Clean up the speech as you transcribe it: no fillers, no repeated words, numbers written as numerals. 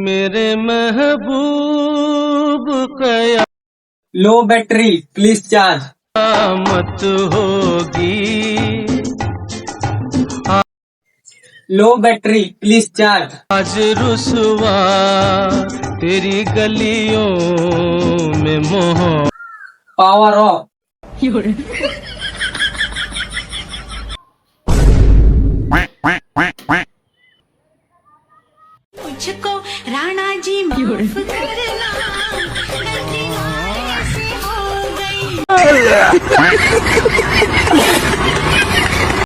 मेरे महबूब कया लो battery please charge. मत होगी लो बैटरी प्लीज चार्ज। आज रुसवा तेरी गलियों में मोह पावर ऑफ। मुझको राणा जी माफ करना, गलती से हो गई।